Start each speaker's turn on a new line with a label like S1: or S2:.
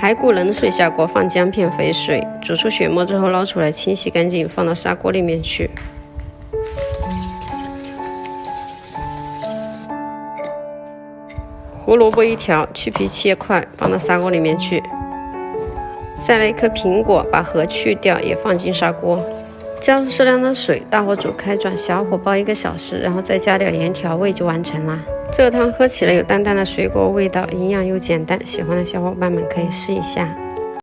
S1: 排骨冷水下锅，放姜片、肥水，煮出血沫之后捞出来，清洗干净，放到砂锅里面去。胡萝卜1条，去皮切块，放到砂锅里面去。再来1颗苹果，把核去掉，也放进砂锅。加入适量的水，大火煮开，转小火煲1个小时，然后再加点盐调味就完成啦。这个汤喝起来有淡淡的水果味道，营养又简单，喜欢的小伙伴们可以试一下。